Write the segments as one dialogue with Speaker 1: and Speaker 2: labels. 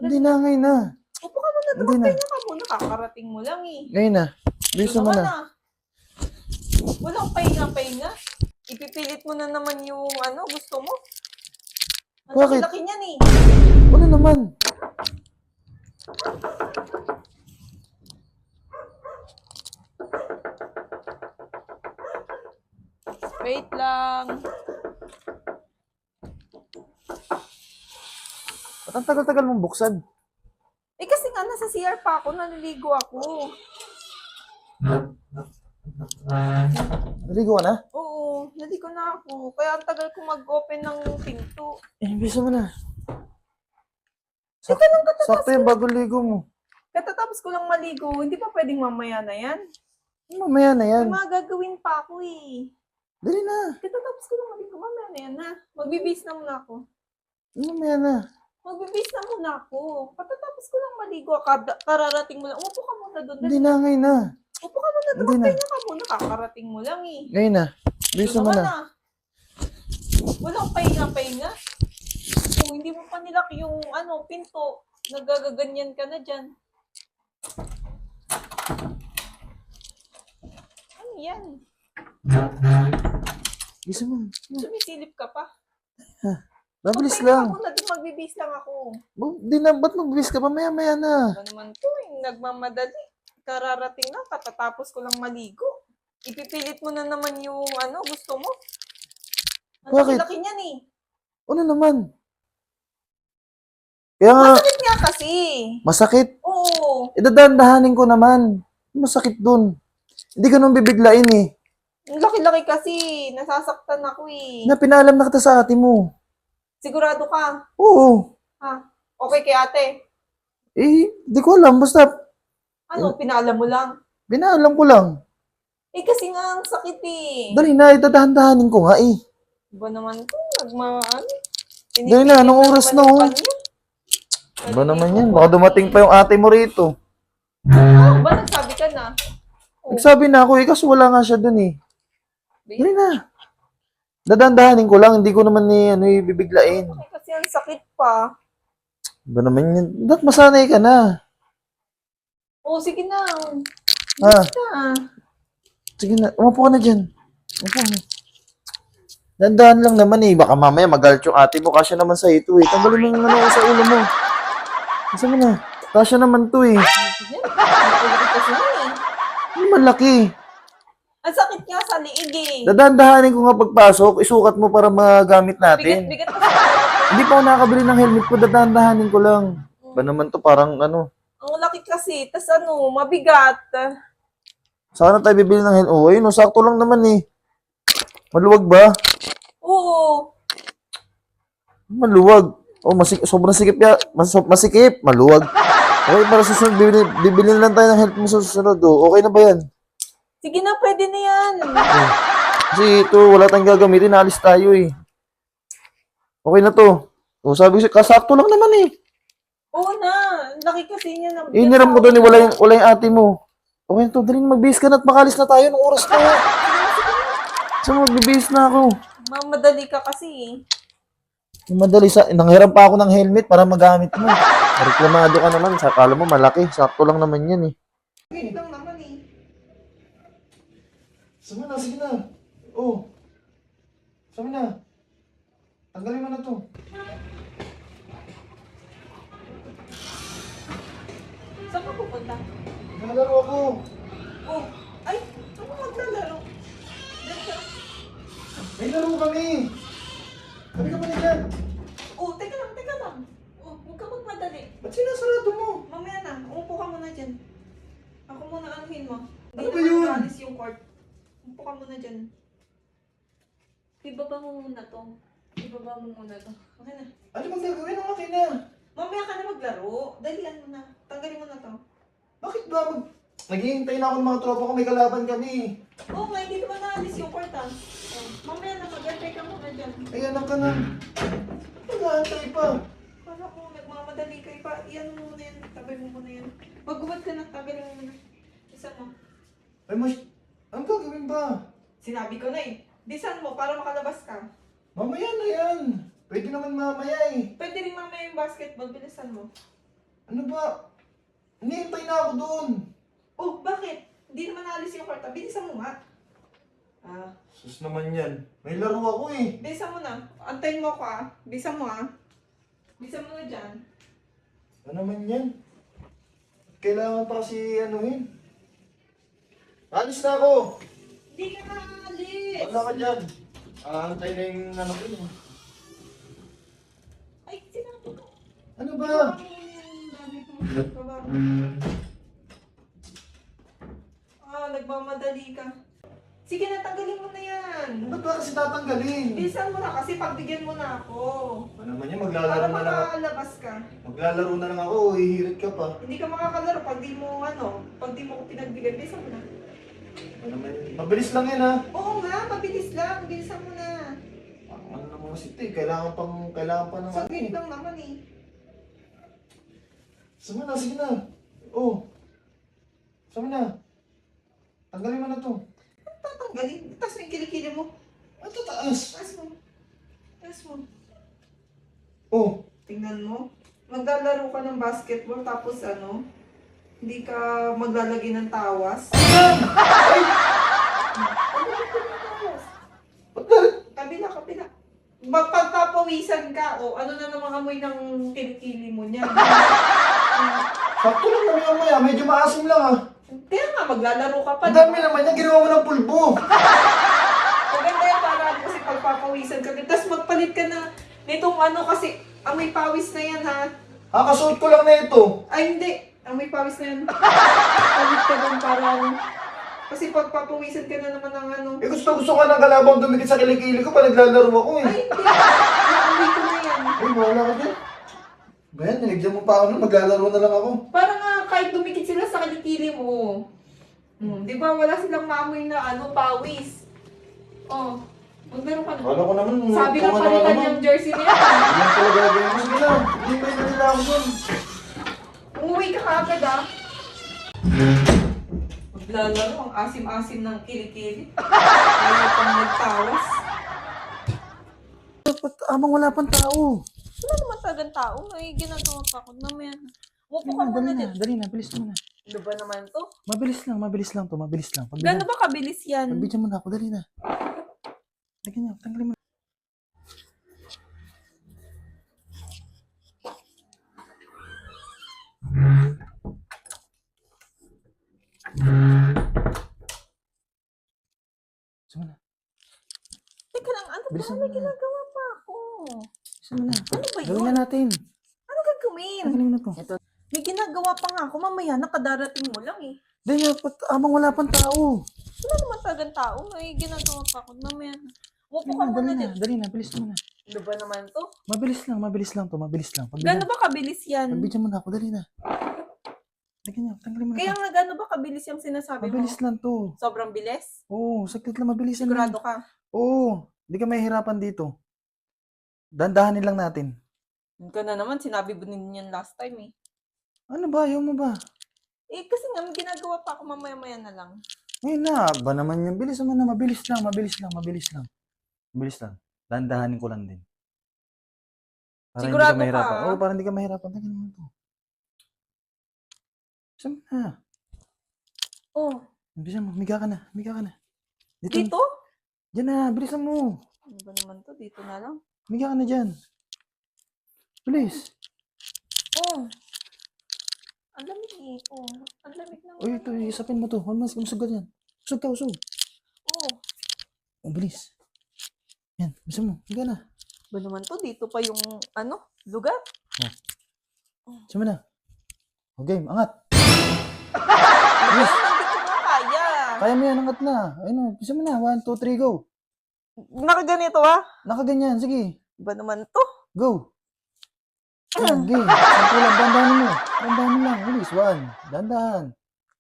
Speaker 1: Hindi na, ngayon na.
Speaker 2: Upo ka muna,
Speaker 1: Hindi na.
Speaker 2: magpahinga ka muna. Kakarating mo lang eh.
Speaker 1: Ngayon na. Bilisan mo
Speaker 2: naman
Speaker 1: na.
Speaker 2: ah. Walang pahinga-pahinga. Ipipilit mo na naman yung gusto mo. Ang
Speaker 1: Bakit?
Speaker 2: laki-laki niyan eh.
Speaker 1: Ano naman?
Speaker 2: Wait lang.
Speaker 1: Ba't ang tagal-tagal mong buksan?
Speaker 2: Eh kasi nga nasa CR pa ako, naliligo ako.
Speaker 1: Naligo ka na?
Speaker 2: Oo, naligo na ako. Kaya ang tagal ko mag-open ng pinto.
Speaker 1: Bilisan mo na.
Speaker 2: Teka lang,
Speaker 1: Sakto yung bago ligo mo.
Speaker 2: katatapos ko lang maligo, hindi pa pwedeng mamaya na yan.
Speaker 1: Mamaya na yan.
Speaker 2: May mga gagawin pa ako eh.
Speaker 1: Dali na.
Speaker 2: Katatapos ko lang maligo, mamaya na yan na. Magbibis na muna ako.
Speaker 1: Mamaya na.
Speaker 2: Magbibis na muna ako. Katatapos ko lang maligo, kararating mo lang. Upo ka muna doon.
Speaker 1: Hindi na, ngayon na.
Speaker 2: Upo ka muna doon,
Speaker 1: Hindi na.
Speaker 2: magpahinga ka muna. Kakarating mo lang eh.
Speaker 1: Ngayon na. Bilisan mo
Speaker 2: naman
Speaker 1: na.
Speaker 2: ah. Walang pahinga-pahinga. Kung hindi mo pa nilaki yung pinto, nagagaganyan ka na dyan. Ano yan?
Speaker 1: Bilisan mo.
Speaker 2: Sumisilip ka pa.
Speaker 1: Mabilis
Speaker 2: Magpahinga
Speaker 1: lang.
Speaker 2: ka muna, din magbibis lang ako.
Speaker 1: Di na, ba't magbibis ka? Mamaya-maya na.
Speaker 2: Ano naman to nagmamadali. Kararating lang, katatapos ko lang maligo. Ipipilit mo na naman yung gusto mo. Ang
Speaker 1: Bakit?
Speaker 2: laki-laki niyan eh.
Speaker 1: Ano naman? Kaya nga,
Speaker 2: Masakit nga kasi.
Speaker 1: masakit.
Speaker 2: Oo.
Speaker 1: Idadahan-dahanin ko naman. Masakit dun. Hindi ka nung bibiglain eh.
Speaker 2: Ang laki-laki kasi. Nasasaktan ako eh.
Speaker 1: Pinaalam na kita sa ate mo.
Speaker 2: Sigurado ka?
Speaker 1: Oo.
Speaker 2: Ha? Okay kay ate?
Speaker 1: Di ko alam. Basta,
Speaker 2: Pinaalam mo lang?
Speaker 1: pinaalam ko lang.
Speaker 2: Kasi nga ang sakit eh.
Speaker 1: Dali na, idadahan-dahanin ko nga eh.
Speaker 2: Iba naman to.
Speaker 1: Dali na, anong oras na oh? Ba naman yan? Baka dumating pa yung ate mo rito.
Speaker 2: Ba nagsabi ka na?
Speaker 1: Nagsabi na ako eh, kaso wala nga siya dun eh. Dali na. Dadandahanin ko lang, hindi ko naman ibibiglain.
Speaker 2: Kasi ang sakit pa.
Speaker 1: Ba naman yan? Dapat masanay ka na.
Speaker 2: Sige na.
Speaker 1: Ha?
Speaker 2: Na.
Speaker 1: Sige na, umupo ka na dyan. Umupo ka na. Dandahan lang naman eh. Baka mamaya magalit yung ate mo. Kasya naman sa ito eh. Tanggalin mo yung sa ulo mo. Kasi mo na. Kasya naman to eh.
Speaker 2: Malaki kasi yun eh.
Speaker 1: Hindi malaki.
Speaker 2: Ang sakit nga sa liig eh.
Speaker 1: Dadandahanin ko nga pagpasok. Isukat mo para magamit natin.
Speaker 2: Bigat-bigat kasi.
Speaker 1: Hindi pa ako nakakabili ng helmet ko. Dadandahanin ko lang. Ba naman to parang
Speaker 2: Ang laki kasi. Tas mabigat.
Speaker 1: Saan na tayo bibili ng helmet? Oh, ayun, sakto lang naman eh. Maluwag ba?
Speaker 2: Oo.
Speaker 1: Maluwag. Oh, sobrang sikip ya. Masikip. Maluwag. Okay, para susunod, bibili lang tayo ng help mo sa susunod. Oh. Okay na ba yan?
Speaker 2: Sige na, pwede na yan.
Speaker 1: Kasi ito, wala tayong gagamitin. Naalis tayo eh. Okay na to. Oh, sabi ko, kasakto lang naman eh.
Speaker 2: Oo na. Ang laki kasi niya.
Speaker 1: Iniram ko doon eh, wala yung ate mo. Okay na to, daling magbihis ka na at makalis na tayo ng oras na. So, magbibihis na ako.
Speaker 2: Mamadali ka kasi eh.
Speaker 1: Madali nanghiram pa ako ng helmet para magamit mo. Reklamado ka naman. Sakala mo malaki. Sakto lang naman yan eh.
Speaker 2: Wait lang naman eh.
Speaker 1: Sige na, sige na. Oh. Sige na. Tanggalin mo na to.
Speaker 2: Saan ka pupunta?
Speaker 1: Naglalaro ako.
Speaker 2: Ay, saan ka maglalaro?
Speaker 1: May laro kami. Sabi ka pa na dyan.
Speaker 2: Teka lang. Huwag ka magmadali.
Speaker 1: Ba't sinasarado mo?
Speaker 2: Mamaya na, umupo ka muna dyan. Ako muna anuhin mo.
Speaker 1: Ano ba yun?
Speaker 2: Alis yung cord. Umupo ka muna dyan. Ibaba mo muna to. Okay na.
Speaker 1: Ano bang gagawin? Ang akin na.
Speaker 2: Mamaya ka na maglaro. Dalian mo na. Tanggalin mo na to.
Speaker 1: Bakit ba? Naghihintay na ako ng mga tropa ko. May kalaban kami.
Speaker 2: Nga, hindi naman naalis yung cord mamaya na, mag-antay ka muna dyan.
Speaker 1: Ay, anak ka na. Nag-aantay pa.
Speaker 2: Kala ko, nagmamadali kayo pa. Iyan mo muna yan. Tabay mo muna yan. Magubad ka na. Tagalin mo muna. Isa mo.
Speaker 1: Ay, ang gagawin ba?
Speaker 2: Sinabi ko na eh. Bisan mo para makalabas ka.
Speaker 1: Mamaya na yan. Pwede naman mamaya eh.
Speaker 2: Pwede rin mamaya yung basketball. Bilisan mo.
Speaker 1: Ano ba? Hinihintay na ako doon.
Speaker 2: Oh, bakit? Hindi naman naalis yung kwarta. Bilisan mo nga. Ah,
Speaker 1: Sus naman yan. May laro ako eh.
Speaker 2: bilisan mo na. Antayin mo ako Bilisan mo Bilisan mo na dyan.
Speaker 1: Ano naman yan? Kailangan pa kasi anuhin. Alis na ako.
Speaker 2: Hindi ka na alis.
Speaker 1: Wala ka dyan. Antay na yung ano ko eh.
Speaker 2: Ay, sinabi ko.
Speaker 1: Ano ba?
Speaker 2: Nagmamadali ka. Sige na, tanggalin mo na yan.
Speaker 1: Ba't ba kasi tatanggalin?
Speaker 2: Bilisan mo na kasi pagbigyan mo na ako.
Speaker 1: Ano naman yan?
Speaker 2: Para
Speaker 1: Maglalaro na lang ako.
Speaker 2: makakalabas ka.
Speaker 1: Maglalaro na lang ako. Hihirit ka pa.
Speaker 2: Hindi ka makakalaro pag di mo pag di mo ko pinagbigyan. Bilisan mo na.
Speaker 1: Ano naman yan? Mabilis lang yan ha.
Speaker 2: Oo nga, mabilis lang. Bilisan mo na.
Speaker 1: Ano naman kasi ito eh. Kailangan pa ng ano
Speaker 2: Saglit
Speaker 1: eh.
Speaker 2: lang naman eh.
Speaker 1: Sama na, sige na. Oh. Sama na. Tanggalin mo na to.
Speaker 2: Tatanggalin. Taas mo yung kilikili mo.
Speaker 1: Ang tataas.
Speaker 2: Taas mo. Taas mo.
Speaker 1: Oh.
Speaker 2: Tingnan mo. Maglalaro ka ng basketball tapos hindi ka maglalagay ng tawas.
Speaker 1: Ay!
Speaker 2: Maglalagay ka ng tawas.
Speaker 1: Ba't na?
Speaker 2: Kabila, kabila. Magpagpapawisan ka, ano na namang amoy ng kilikili mo niyan.
Speaker 1: Sakto lang naman maya. Medyo maasim lang ah.
Speaker 2: Kaya nga, maglalaro ka pa.
Speaker 1: Ang dami naman yan. Ginawa mo ng pulbo.
Speaker 2: Maganda yan para kasi pagpapawisan ka. Tapos magpalit ka na nitong kasi amoy pawis na yan ha.
Speaker 1: Kasuot ko lang na ito.
Speaker 2: Ay hindi, amoy pawis na yan. Palit ka doon para kasi pagpapawisan ka na naman ng
Speaker 1: Eh gusto ko ng kalabang dumikit sa kilikili ko pa naglalaro ako eh.
Speaker 2: Ay hindi, naamoy ko na yan.
Speaker 1: Ay, wala ka dyan. Ben, nilagyan mo pa ako nun. Maglalaro na lang ako.
Speaker 2: Para nga kahit dumikit sila sa kilikili mo. Di ba wala silang maamoy na pawis. Oh, maglaro ka na.
Speaker 1: Wala ko naman.
Speaker 2: Sabi ng
Speaker 1: kung ano ka
Speaker 2: palitan
Speaker 1: naman.
Speaker 2: yung jersey niya.
Speaker 1: Hindi lang talaga gagawin mo. Sige na. Hindi pa yun nila ako dun.
Speaker 2: Umuwi ka kaagad Maglalaro, ang asim-asim ng kilikili. Ayaw pang nagtawas.
Speaker 1: Dapat amang wala pang tao.
Speaker 2: Wala naman talagang tao. May ginagawa pa ako. Mamaya na. Upo ka
Speaker 1: Dali
Speaker 2: muna
Speaker 1: na,
Speaker 2: dyan.
Speaker 1: dali na. Bilis mo na.
Speaker 2: Ano ba naman to?
Speaker 1: Mabilis lang to. Mabilis lang.
Speaker 2: Gano'n ba kabilis yan?
Speaker 1: Pagbigyan mo na ako. Dali na. Lagyan niya. Tanggalin mo. Sama na.
Speaker 2: Teka lang,
Speaker 1: Bilisan
Speaker 2: ba?
Speaker 1: mo
Speaker 2: May
Speaker 1: na.
Speaker 2: ginagawa pa ako.
Speaker 1: Sama na.
Speaker 2: Ano ba
Speaker 1: Gawin
Speaker 2: yun?
Speaker 1: na natin.
Speaker 2: Ano gagawin?
Speaker 1: Tanggalin mo na to.
Speaker 2: May ginagawa pa nga ako. Mamaya, nakadarating mo lang eh.
Speaker 1: Dali na. Amang wala pang tao.
Speaker 2: Wala naman talagang tao. May ginagawa pa ako. Mamaya na. Upo ka
Speaker 1: Dali
Speaker 2: muna
Speaker 1: na.
Speaker 2: dyan.
Speaker 1: Dali na. Bilis mo na.
Speaker 2: Ano ba naman to?
Speaker 1: Mabilis lang to. Mabilis lang.
Speaker 2: Gano'n ba kabilis yan?
Speaker 1: Pagbigyan mo na ako. Dali na. Lagyan niya. Tanggalin mo na
Speaker 2: Kaya
Speaker 1: to.
Speaker 2: nga gano'n ba kabilis yung sinasabi mo?
Speaker 1: Mabilis lang to.
Speaker 2: Sobrang bilis?
Speaker 1: Oo, saglit lang. Mabilis lang.
Speaker 2: Sigurado ka?
Speaker 1: Oo. Hindi ka mahihirapan dito. Dandahanin lang natin.
Speaker 2: Yun ka na naman. Sinabi mo din yan last time eh.
Speaker 1: Ano ba? Ayaw mo ba?
Speaker 2: Kasi nga may ginagawa pa ako mamaya-maya na lang.
Speaker 1: Ngayon na. Ba naman yung bilis naman na. Mabilis lang. Mabilis lang. Dandahanin ko lang din. Para
Speaker 2: Sigurado
Speaker 1: hindi ka mahirapan.
Speaker 2: ka?
Speaker 1: Oo, para hindi ka mahirapan. Lagyan mo ito. Saan na?
Speaker 2: Oh,
Speaker 1: Bilisan mo. Miga ka na.
Speaker 2: dito?
Speaker 1: Diyan na. Bilisan mo.
Speaker 2: Ano ba naman to? Dito na lang.
Speaker 1: Miga ka na dyan. Bilis.
Speaker 2: Oh. Ang lamig eh. Oh. Ang lamig na.
Speaker 1: Uy, ito. Isapin mo to. Huwag mas usog ka dyan. Usog ka, usog.
Speaker 2: Oh.
Speaker 1: Oh, bilis. Yan. Bilisan mo. Miga na.
Speaker 2: Ba naman to? Dito pa yung lugar?
Speaker 1: Sama na. Okay, angat.
Speaker 2: Hindi ko na kaya.
Speaker 1: Kaya mo yan, angat na. Ayun o, bisa mo na. 1, 2, 3, go.
Speaker 2: Nakaganito
Speaker 1: Nakaganyan, sige.
Speaker 2: Ba naman to?
Speaker 1: Go. Yan, game. Sampu lang, dandahan mo. Dandahan lang, bilis. 1, dandahan.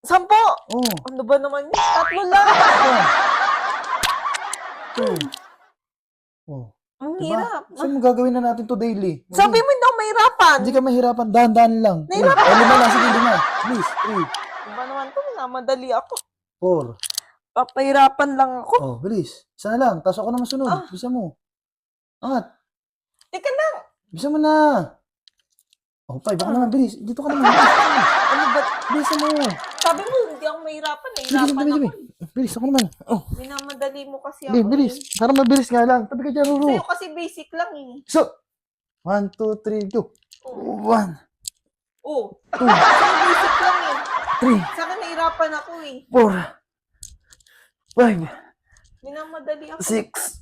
Speaker 2: 10!
Speaker 1: Oh,
Speaker 2: Ano ba naman yun? 3 lang!
Speaker 1: 2. Oh,
Speaker 2: Ang
Speaker 1: diba?
Speaker 2: hirap.
Speaker 1: Saan mo gagawin na natin to daily?
Speaker 2: Sabi mo hindi ako mahirapan.
Speaker 1: Hindi ka mahirapan, dahan-dahan lang.
Speaker 2: Nahirapan.
Speaker 1: Oh, 5 lang, sige, 5. Bilis.
Speaker 2: Ano ba naman to? Namadali ako.
Speaker 1: 3, 4.
Speaker 2: Papahirapan lang ako.
Speaker 1: Oh, bilis. Isa na lang, tapos ako na masunod. Bisa mo. Angat.
Speaker 2: Teka lang.
Speaker 1: Bisa mo na. Oh, 5. Baka naman, bilis. Dito ka naman. Bilis ka naman.
Speaker 2: Ano ba?
Speaker 1: Bilis mo.
Speaker 2: Sabi mo, hindi ako mahirapan.
Speaker 1: Sige,
Speaker 2: Nahirapan
Speaker 1: bilis,
Speaker 2: ako.
Speaker 1: bilis. Bilis ako naman. Oh,
Speaker 2: Minamadali mo kasi
Speaker 1: hindi,
Speaker 2: ako.
Speaker 1: bilis. Para mabilis nga lang. Tabi ka dyan, Ruru.
Speaker 2: Sa'yo kasi basic lang eh.
Speaker 1: So, 1, 2, 3, 2.
Speaker 2: Oh.
Speaker 1: 1,
Speaker 2: Oh.
Speaker 1: 2,
Speaker 2: Sa'yo basic lang eh.
Speaker 1: 3,
Speaker 2: Sa akin nahirapan ako eh.
Speaker 1: 4, 5,
Speaker 2: Minamadali ako.
Speaker 1: 6,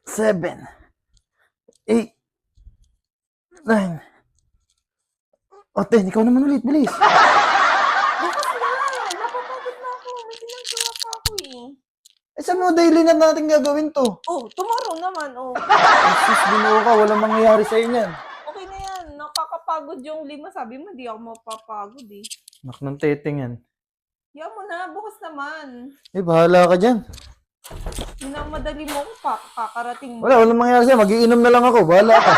Speaker 1: 7, 8, 9, o 10. Ikaw naman ulit, bilis.
Speaker 2: Bukas na. Napapagod na ako. May ginagawa pa ako eh.
Speaker 1: Eh, sabi mo, daily na natin gagawin to.
Speaker 2: Oh, tomorrow naman. Oh.
Speaker 1: Ay, sus, binuo ka. Walang mangyayari sa'yo niyan.
Speaker 2: Okay na yan. Nakakapagod yung 5. Sabi mo, di ako mapapagod eh.
Speaker 1: Nak ng teteng yan.
Speaker 2: Yan mo na. Bukas naman.
Speaker 1: Eh, bahala ka dyan.
Speaker 2: Minamadali mo ako pa. Kakarating mo.
Speaker 1: Walang mangyayari sa'yo. Magiinom na lang ako. Bahala ka.